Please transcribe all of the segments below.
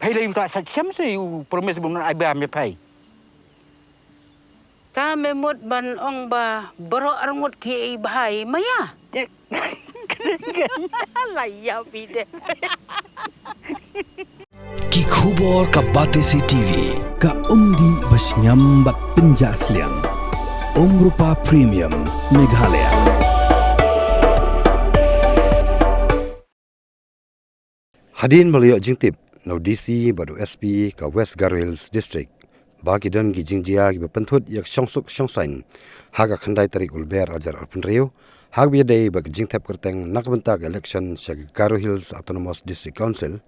Pai le ta sa chem se you promise bung ai ba me pai. Ta me mot ban ong ba baro arngot ki bahai maya. Laya pide. Ki khubor ka bate si TV ka umdi bas nyambat penjaslian. Rupa Premium Meghalaya. Hadin Malayok Jingtip, no DC badu SP ka West Garo Hills District. Bagi dan gi Jingïakynad gi bepentut yak syongsuk syongsain. Haga khandai tarik ulber ajar alpenrio. Hag biadai bagi Jingtip kerteng nak bentak election syag Garo Hills Autonomous District Council.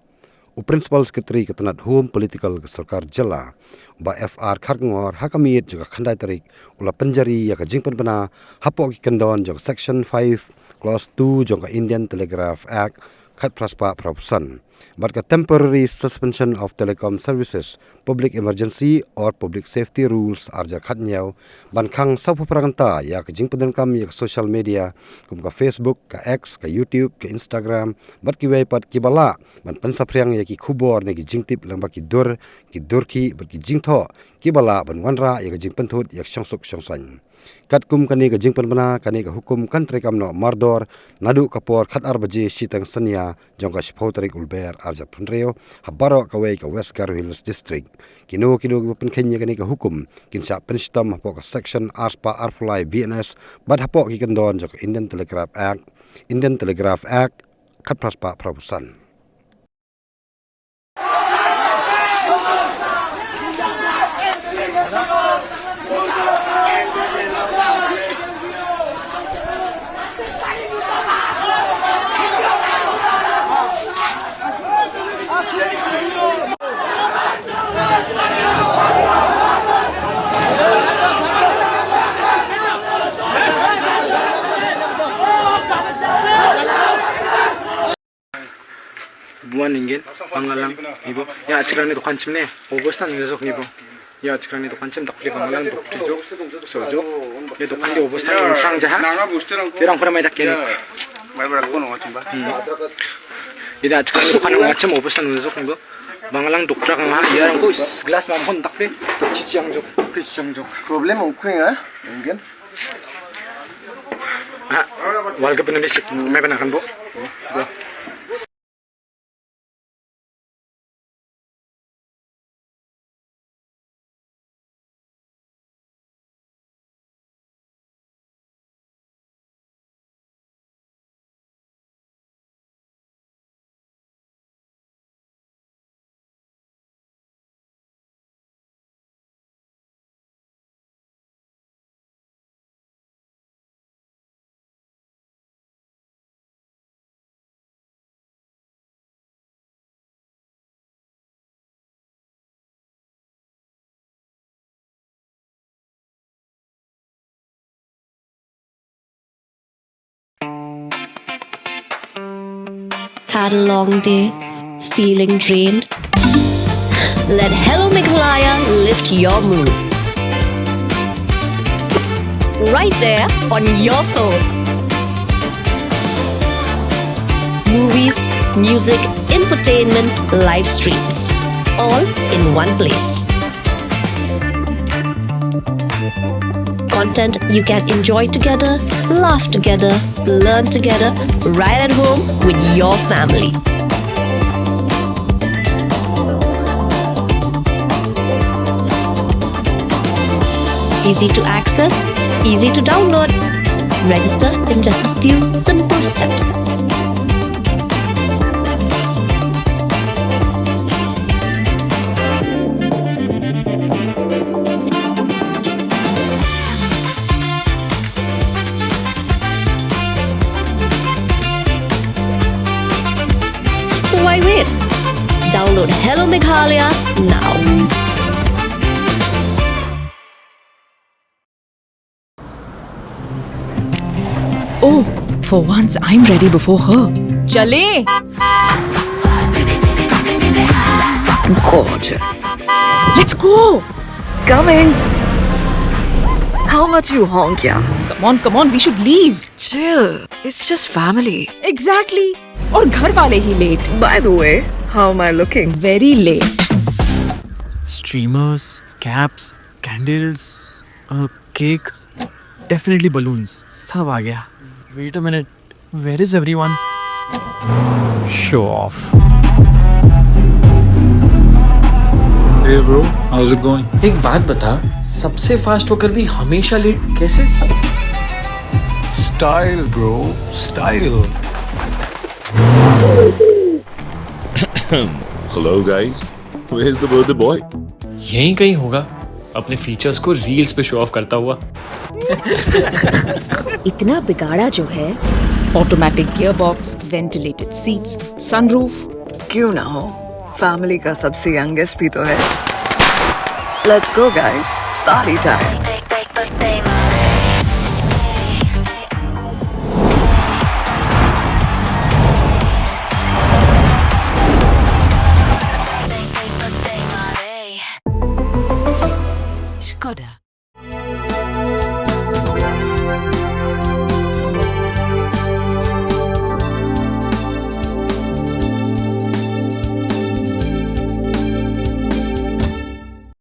Principal Secretary ketenat Home Political Sorkar Jela ba FR Khang hakamit juga khandai tarik ula penjari ya ka jingpen pena hapok kendon jong Section 5 Clause 2 jong ka Indian Telegraph Act khat praspa prapusan but ka temporary suspension of telecom services public emergency or public safety rules arja khat nyau ban khang sapu pranganta ya ka jingpen kam ya social media kum ka Facebook ka X ka YouTube ka Instagram bat ki wai pat ki bala ban pensapriang ya ki khubor ne ki jingtip lamba ki dur ki bat ki jingtho ki bala ban wanra ya ka jingpen thut ya syongsuk syongsan kat kum kani ka jingpen bana kani ka hukum kan trekam no mardor nadu kapor khat arbaje sitang sania jong ka spho tarik ulber arja phnreo habaro ka wei ka West Garo Hills District kino pen khenya kani ka hukum kinsa penstam hapo ka section arspa arfulai VNS bad hapo ki kendon jong Indian Telegraph Act khat praspa prapusan. buwan ninggin pangalang ibu ya acikan itu kancim nih obostan besok ibu ya acikan itu kancim tak pilih pangalang dok tujuh sojo ya dok kanji obostan orang jahat orang pernah main dakin ini acikan itu kan macam obostan besok ibu pangalang dokter kan ya orang ku gelas mampun tak pilih cici yang jok problem mungkin ya mungkin warga penulis may penakan bu Had a long day, feeling drained? Let Hello Meghalaya lift your mood. Right there on your phone. Movies, music, infotainment, live streams, all in one place. Content you can enjoy together, laugh together, learn together, right at home with your family. Easy to access, easy to download. Register in just a few simple steps. Why wait? Download Hello Meghalaya now. Oh, for once I'm ready before her. Chale! Gorgeous. Let's go! Coming. How much you honk, yeah? Come on, we should leave. Chill. It's just family. Exactly. और घर वाले ही late. By the way, how am I looking? Very late. Streamers, caps, candles, a cake, definitely balloons. सब आ गया. Wait a minute. Where is everyone? Show off. Hey bro, how's it going? एक बात बता, सबसे fast होकर भी हमेशा late कैसे? Style bro, style. Hello guys, where's the birthday boy? यहीं कहीं होगा, अपने फीचर्स को रील्स पे शो ऑफ करता हुआ. इतना बिगाड़ा जो है. Automatic gearbox, ventilated seats, sunroof. क्यों ना हो? Family का सबसे youngest भी तो है. Let's go guys. Party time. Skoda.